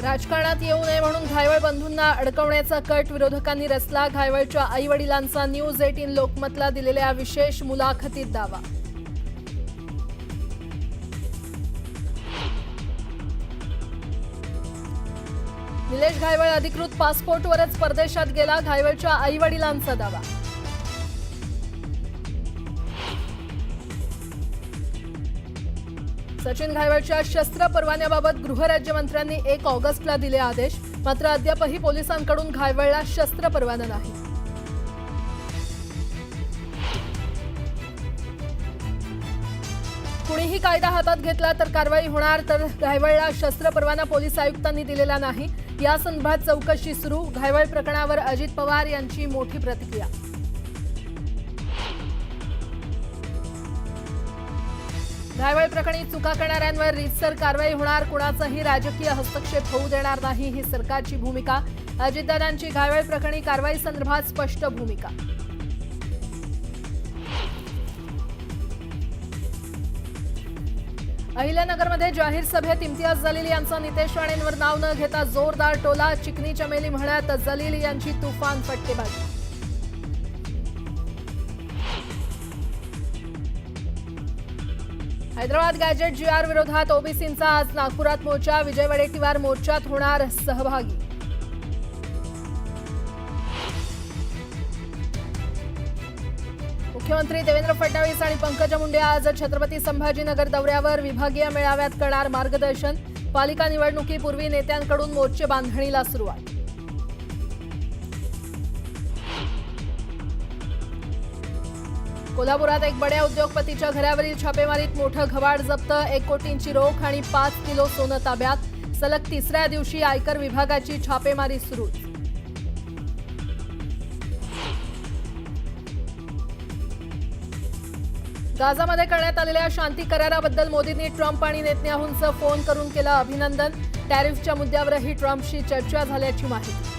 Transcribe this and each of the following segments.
राजकारणात येऊ नये म्हणून घायवळ बंधूंना अडकवण्याचा कट विरोधकांनी रचला। घायवळच्या आई-वडिलांचा न्यूज 18 लोकमतला दिलेल्या विशेष मुलाखतीत दावा। निलेश घायवळ अधिकृत पासपोर्टवरच परदेशात गेला, घायवळच्या आई-वडिलांचा दावा। सचिन घायवळच्या शस्त्र परवान्याबाबत गृहराज्यमंत्र्यांनी 1 ऑगस्टला दिले आदेश, मात्र अद्यापही पोलिसांकडून घायवळला शस्त्र परवाना नाही। कुणीही कायदा हातात घेतला तर कारवाई होणार, तर घायवळला शस्त्र परवाना पोलीस आयुक्तांनी दिलेला नाही। या संदर्भात चौकशी सुरू। घायवळ प्रकरणावर अजित पवार यांची मोठी प्रतिक्रिया। घायवळ प्रकरणी चुका करणाऱ्यांवर रीतसर कारवाई होणार, कुणाचाही राजकीय हस्तक्षेप होऊ देणार नाही, ही सरकारची भूमिका। अजितदादांची घायवळ प्रकरणी कारवाई संदर्भात स्पष्ट भूमिका। अहिल्यानगरमध्ये जाहीर सभेत इम्तियाज जलील यांचा नितेश राणेंवर नाव न घेता जोरदार टोला। चिकनी चमेली म्हणत जलील यांची तुफान फटकेबाजी। हैदराबाद गॅजेट जीआर विरोधात ओबीसींचा आज नागपुरात मोर्चा। विजय वडेट्टीवार मोर्चात होणार सहभागी। मुख्यमंत्री देवेंद्र फडणवीस आणि पंकजा मुंडे आज छत्रपती संभाजीनगर दौऱ्यावर। विभागीय मेळाव्यात करणार मार्गदर्शन। पालिका निवडणुकीपूर्वी नेत्यांकडून मोर्चे बांधणीला सुरुवात। कोल्हापुरात एक बड्या उद्योगपतीच्या घरावरील छापेमारीत मोठं घबाड जप्त। 1 कोटींची रोख आणि 5 किलो सोनं ताब्यात। सलग तिसऱ्या दिवशी आयकर विभागाची छापेमारी सुरू। गाझामध्ये करण्यात आलेल्या शांती कराराबद्दल मोदींनी ट्रम्प आणि नेतन्याहूंचं फोन करून केलं अभिनंदन। टॅरिफच्या मुद्द्यावरही ट्रम्पशी चर्चा झाल्याची माहिती।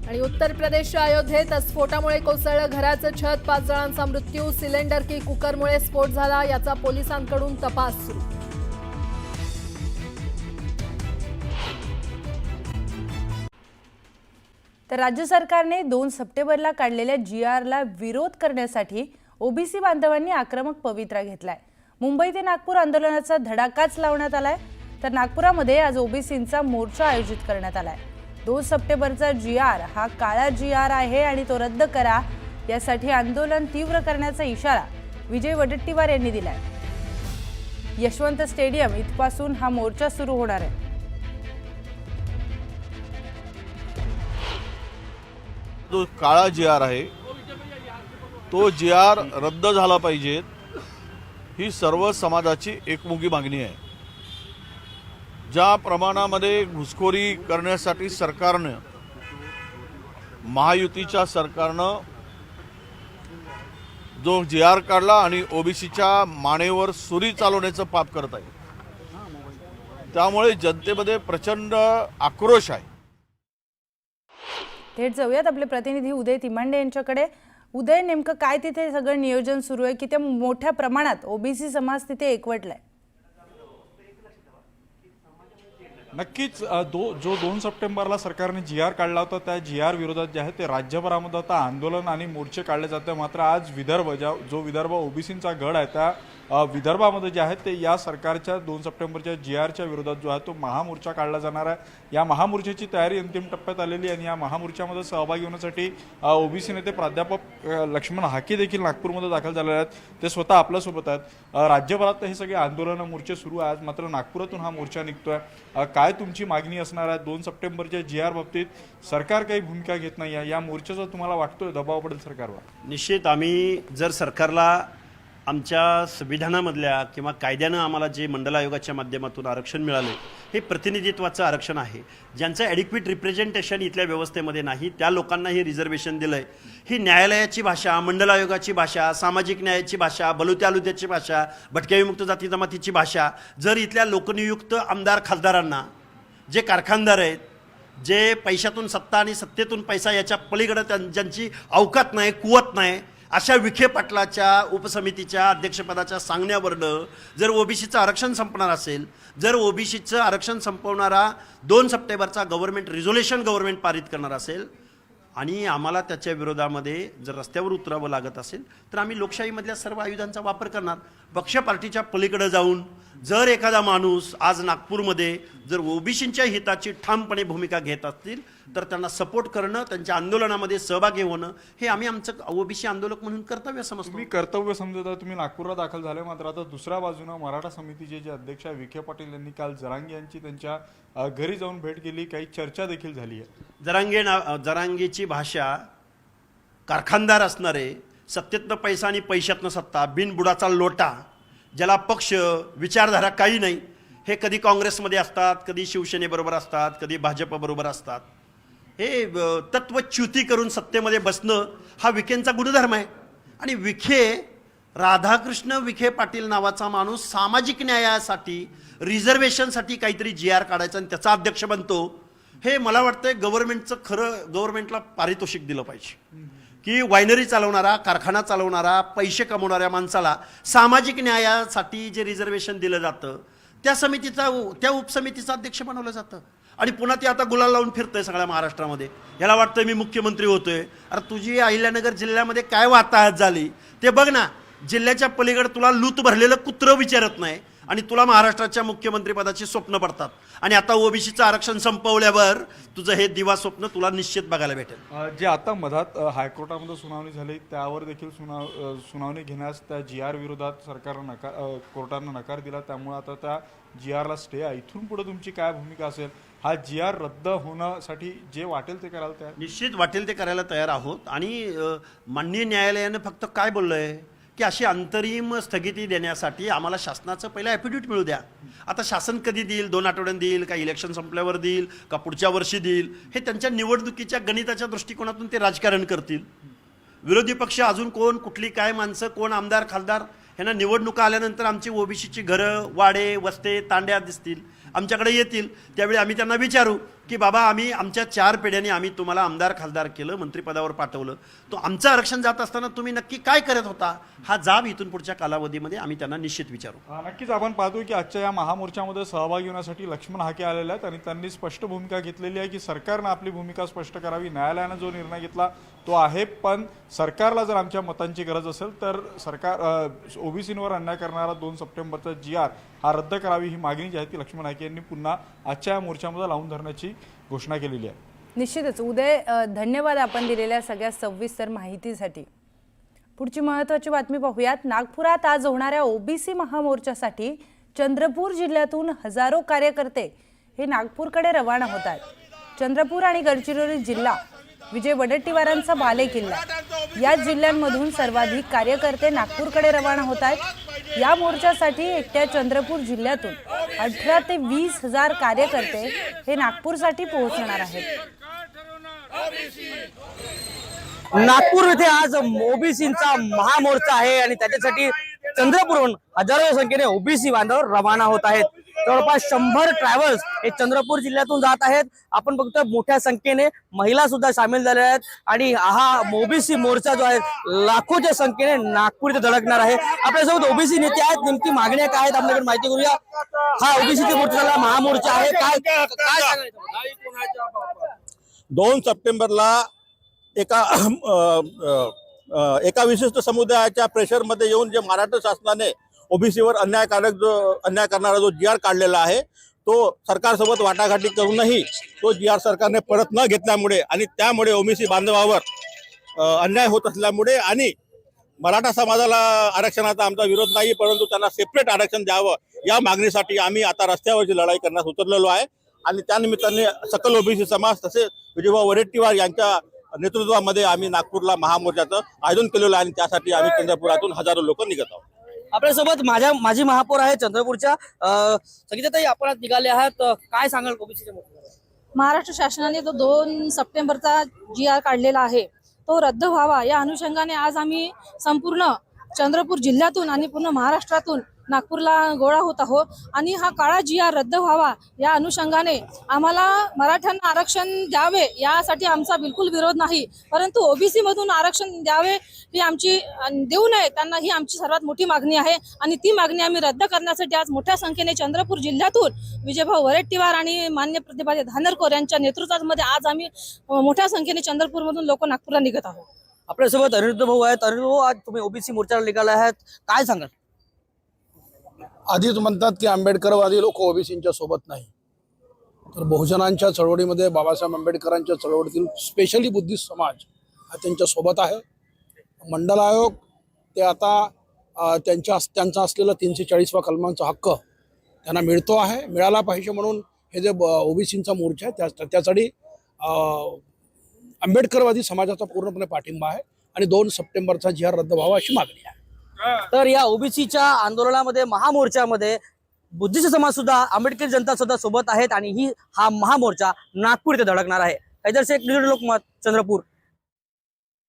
आणि उत्तर प्रदेशच्या अयोध्येत स्फोटामुळे कोसळलं घराचं छत। 5 जणांचा मृत्यू। सिलेंडर की कुकरमुळे स्फोट झाला, याचा पोलिसांकडून तपास सुरू। तर राज्य सरकारने 2 सप्टेंबरला काढलेल्या जीआरला विरोध करण्यासाठी ओबीसी बांधवांनी आक्रमक पवित्रा घेतलाय। मुंबई ते नागपूर आंदोलनाचा धडाकाच लावण्यात आलाय। तर नागपुरामध्ये आज ओबीसींचा मोर्चा आयोजित करण्यात आलाय। 2 सप्टेंबरचा जीआर हा काळा जीआर आहे आणि तो रद्द करा, यासाठी आंदोलन तीव्र करण्याचा इशारा विजय वडेट्टीवार यांनी दिलाय। यशवंत स्टेडियम इथपासून हा मोर्चा सुरू होणार आहे। जो काळा जीआर आहे तो जीआर रद्द झाला पाहिजे, ही सर्व समाजाची एकमुखी मागणी आहे। ज्या प्रमाणामध्ये घुसखोरी करण्यासाठी सरकारनं, महायुतीच्या सरकारनं जो जीआर काढला आणि ओबीसीच्या मानेवर सुरी चालवण्याचं पाप करत आहे, त्यामुळे जनतेमध्ये प्रचंड आक्रोश आहे। थेट जाऊयात आपले प्रतिनिधी उदय तिमांडे यांच्याकडे। उदय, नेमकं काय तिथे सगळं नियोजन सुरू आहे? किती मोठ्या प्रमाणात ओबीसी समाज तिथे एकवटलाय? नक्कीच जो 2 सप्टेंबरला सरकारने जीआर काढला होता, त्या जीआर विरोधात जे आहे ते राज्यभरामध्ये आता आंदोलन आणि मोर्चे काढले जाते। मात्र आज विदर्भ, जो विदर्भ ओबीसींचा गड आहे, त्या विदर्भामध्ये जे आहे ते या सरकारच्या 2 सप्टेंबरच्या जीआरच्या विरोधात जो आहे तो महामोर्चा काढला जाणार आहे। या महामोर्चाची तयारी अंतिम टप्प्यात आलेली आहे आणि या महामोर्चामध्ये सहभागी होण्यासाठी ओबीसी नेते प्राध्यापक लक्ष्मण हाके देखील नागपूरमध्ये दाखल झालेले आहेत। ते स्वतः आपल्यासोबत आहेत। राज्यभरात हे सगळे आंदोलन मोर्चे सुरू आहेत, मात्र नागपुरातून हा मोर्चा निघतोय। काय तुमची मागणी असणार आहे? 2 सप्टेंबरच्या जीआर बाबतीत सरकार काही भूमिका घेत नाही आहे, या मोर्चाचा तुम्हाला वाटतोय दबाव पडेल सरकारवर? निश्चित आम्ही जर सरकारला आमच्या संविधानामधल्या किंवा कायद्यानं आम्हाला जे मंडल आयोगाच्या माध्यमातून आरक्षण मिळाले, हे प्रतिनिधित्वाचं आरक्षण आहे। ज्यांचं ॲडिक्वेट रिप्रेझेंटेशन इथल्या व्यवस्थेमध्ये नाही, त्या लोकांना हे रिझर्वेशन दिलं आहे। ही न्यायालयाची भाषा, मंडल आयोगाची भाषा, सामाजिक न्यायाची भाषा, बलुत्यालुत्याची भाषा, भटक्या विमुक्त जाती जमातीची भाषा जर इथल्या लोकनियुक्त आमदार खासदारांना, जे कारखानदार आहेत, जे पैशातून सत्ता आणि सत्तेतून पैसा याच्या पलीकडे ज्यांची अवकात नाही, कुवत नाही, अशा विखे पाटलाच्या उपसमितीच्या अध्यक्षपदाच्या सांगण्यावरनं जर ओबीसीचं आरक्षण संपणार असेल, जर ओबीसीचं आरक्षण संपवणारा 2 सप्टेंबरचा रिझोल्युशन गव्हर्नमेंट पारित करणार असेल आणि आम्हाला त्याच्या विरोधामध्ये जर रस्त्यावर उतरावं लागत असेल तर आम्ही लोकशाहीमधल्या सर्व आयुधांचा वापर करणार. पक्ष पार्टीच्या पलीकडे जाऊन जर एखादा माणूस आज नागपूरमध्ये जर ओबीसींच्या हिताची ठामपणे भूमिका घेत असतील तर त्यांना सपोर्ट करणं, त्यांच्या आंदोलनामध्ये सहभागी होणं हे आम्ही आमचं ओबीसी आंदोलक म्हणून कर्तव्य समजतो. तुम्ही कर्तव्य समजता, तुम्ही नागपूरला दाखल झाले. मात्र आता दुसऱ्या बाजूनं मराठा समितीचे जे अध्यक्ष विखे पाटील यांनी काल जरांगे यांची त्यांच्या घरी जाऊन भेट केली, काही चर्चा देखील झाली आहे. जरांगेची भाषा कारखानदार असणारे, सत्तेतनं पैसा आणि पैशातनं सत्ता, बिनबुडाचा लोटा, ज्याला पक्ष विचारधारा काही नाही, हे कधी काँग्रेसमध्ये असतात, कधी शिवसेनेबरोबर असतात, कधी भाजपबरोबर असतात. हे तत्वच्युती करून सत्तेमध्ये बसणं हा विखेंचा गुणधर्म आहे. आणि राधाकृष्ण विखे पाटील नावाचा माणूस सामाजिक न्यायासाठी, रिझर्वेशनसाठी काहीतरी GR काढायचा आणि त्याचा अध्यक्ष बनतो. हे मला वाटतं गव्हर्नमेंटला पारितोषिक दिलं पाहिजे की वायनरी चालवणारा, कारखाना चालवणारा, पैसे कमवणाऱ्या माणसाला सामाजिक न्यायासाठी जे रिझर्वेशन दिलं जातं त्या उपसमितीचा अध्यक्ष बनवलं जातं. आणि पुन्हा ते आता गुलाल लावून फिरतंय सगळ्या महाराष्ट्रामध्ये. याला वाटतं मी मुख्यमंत्री होतोय. अरे तुझी अहिल्यानगर जिल्ह्यामध्ये काय वाताहत झाली ते बघ ना. जिल्ह्याच्या पलीकडे तुला लूत भरलेलं कुत्रं विचारत नाही आणि तुला महाराष्ट्राच्या मुख्यमंत्रीपदाची स्वप्न पडतात. आणि आता ओबीसीचं आरक्षण संपवल्यावर तुझं हे दिवा स्वप्न तुला निश्चित बघायला भेटेल. जे आता मधात हायकोर्टामध्ये सुनावणी झाली त्यावर देखील सुनावणी घेण्यास त्या GR विरोधात कोर्टानं नकार दिला. त्यामुळे आता त्या GRला स्टे आहे. इथून पुढे तुमची काय भूमिका असेल? हा GR रद्द होण्यासाठी जे वाटेल ते करायला तयार? निश्चित वाटेल ते करायला तयार आहोत. आणि माननीय न्यायालयानं फक्त काय बोललंय की अशी अंतरिम स्थगिती देण्यासाठी आम्हाला शासनाचं पहिलं ॲफिडेव्हिट मिळू द्या. आता शासन कधी देईल? 2 आठवड्यांनी देईल का? इलेक्शन संपल्यावर देईल का? पुढच्या वर्षी देईल? हे त्यांच्या निवडणुकीच्या गणिताच्या दृष्टिकोनातून ते राजकारण करतील. विरोधी पक्ष अजून कोण, कुठली काय माणसं, कोण आमदार खासदार, ह्यांना निवडणुका आल्यानंतर आमची ओबीसीची घरं, वाडे, वस्ते, तांड्या दिसतील, आमच्याकडे येतील. त्यावेळी आम्ही त्यांना विचारू की बाबा आम्ही आमच्या 4 पिढ्यांनी आम्ही तुम्हाला आमदार खासदार केलं, मंत्रिपदावर पाठवलं, तो आमचं आरक्षण जात असताना तुम्ही नक्की काय करत होता? हा जाब इथून पुढच्या कालावधीमध्ये आम्ही त्यांना निश्चित विचारू. नक्कीच आपण पाहतो की आजच्या या महामोर्चामध्ये सहभागी होण्यासाठी लक्ष्मण हाके आलेले आहेत आणि त्यांनी स्पष्ट भूमिका घेतलेली आहे की सरकारनं आपली भूमिका स्पष्ट करावी. न्यायालयानं जो निर्णय घेतला तो आहे, पण सरकारला जर आमच्या मतांची गरज असेल तर सरकार ओबीसींवर अन्याय करणारा 2 सप्टेंबरचा GR हा रद्द करावी ही मागणी जी आहे ती लक्ष्मण हाके यांनी पुन्हा आजच्या या मोर्चामध्ये लावून धरण्याची घोषणा केलेली आहे. निश्चितच उदय, धन्यवाद आपण दिलेल्या सगळ्या सविस्तर माहितीसाठी. पुढची महत्त्वाची बातमी पाहूयात. नागपुरात आज होणाऱ्या ओबीसी महामोर्चासाठी चंद्रपूर जिल्ह्यातून हजारो कार्यकर्ते हे नागपूरकडे रवाना होत आहेत. चंद्रपूर आणि गडचिरोली जिल्हा विजय वडेट्टीवारांचा बालेकिल्ला, या जिल्ह्यांमधून सर्वाधिक कार्यकर्ते नागपूरकडे रवाना होत आहेत. या मोर्चासाठी एकट्या चंद्रपूर जिल्ह्यातून 18 ते 20 हजार कार्यकर्ते हे नागपूरसाठी पोहोचणार आहेत. नागपूर येथे आज ओबीसींचा महामोर्चा आहे आणि त्याच्यासाठी चंद्रपूरहून हजारो संख्येने ओबीसी बांधव रवाना होत आहेत. जवळपास 100 ट्रॅव्हल्स हे चंद्रपूर जिल्ह्यातून जात आहेत. आपण बघतोय मोठ्या संख्येने महिला सुद्धा सामील झाल्या आहेत आणि हा ओबीसी मोर्चा जो आहे लाखोच्या संख्येने नागपूर इथे धडकणार आहे. आपल्यासोबत ओबीसी नेते आहेत. नेमकी मागण्या काय आहेत आपल्याकडे माहिती करूया. हा ओबीसी मोर्चाला महामोर्चा आहे, काय सांगायचं? 2 सप्टेंबरला एका विशिष्ट समुदायाच्या प्रेशरमध्ये येऊन जे महाराष्ट्र शासनाने ओबीसीवर अन्याय करणारा जो GR काढलेला आहे तो सरकारसोबत वाटाघाटी करूनही तो GR सरकारने परत न घेतल्यामुळे आणि त्यामुळे ओबीसी बांधवावर अन्याय होत असल्यामुळे आणि मराठा समाजाला आरक्षणाचा आमचा विरोध नाही, परंतु त्यांना सेपरेट आरक्षण द्यावं या मागणीसाठी आम्ही आता रस्त्यावरची लढाई करण्यास उतरलेलो आहे. आणि त्यानिमित्ताने सकल ओबीसी समाज तसेच विजयभाऊ वडेट्टीवार यांच्या नेतृत्वामध्ये आम्ही नागपूरला महामोर्चाचं आयोजन केलेलं आहे आणि त्यासाठी आम्ही चंद्रपुरातून हजारो लोक निघत आहोत. आपल्यासोबत माजी महापौर आहे चंद्रपूरच्या संगीताताई, आपण आज निघाले आहात, काय सांगाल ओबीसीच्या मोर्चावर? महाराष्ट्र शासनाने जो 2 सप्टेंबरचा GR काढलेला आहे तो रद्द व्हावा या अनुषंगाने आज आम्ही संपूर्ण चंद्रपूर जिल्ह्यातून आणि पूर्ण महाराष्ट्रातून नागपूरला गोळा होत आहोत आणि हा काळा GR रद्द व्हावा या अनुषंगाने आम्हाला मराठ्यांना आरक्षण द्यावे यासाठी आमचा बिलकुल विरोध नाही, परंतु ओबीसी मधून आरक्षण द्यावे ही आमची देऊ नये त्यांना ही आमची सर्वात मोठी मागणी आहे आणि ती मागणी आम्ही रद्द करण्यासाठी आज मोठ्या संख्येने चंद्रपूर जिल्ह्यातून विजयभाऊ वडेट्टीवार आणि मान्य प्रतिभाताई धानरकर यांच्या नेतृत्वामध्ये आज आम्ही मोठ्या संख्येने चंद्रपूरमधून लोक नागपूरला निघत आहोत. आपल्यासोबत अनिरुद्ध भाऊ आहेत. अनिरुद्ध भाऊ, आज तुम्ही ओबीसी मोर्चाला निघाला आहात, काय सांगाल? आधीच म्हणतात की आंबेडकरवादी लोक ओबीसींच्या सोबत नाही, तर बहुजनांच्या चळवळीमध्ये बाबासाहेब आंबेडकरांच्या चळवळीतील स्पेशली बुद्धिस्ट समाज हा त्यांच्या सोबत आहे. मंडल आयोग ते आता त्यांचा असलेला 340वा कलमांचा हक्क त्यांना मिळतो आहे, मिळाला पाहिजे म्हणून हे जे ओबीसींचा मोर्चा आहे त्यासाठी आंबेडकरवादी समाजाचा पूर्णपणे पाठिंबा आहे आणि 2 सप्टेंबरचा GR रद्द व्हावा अशी मागणी आहे. तर या ओबीसीच्या आंदोलनामध्ये महामोर्चामध्ये बुद्धिस्ट समाज सुद्धा, आंबेडकर जनता सुद्धा सोबत आहेत आणि हा महामोर्चा नागपूर इथे धडकणार आहे. हैदर शेख, लोकमत, चंद्रपूर.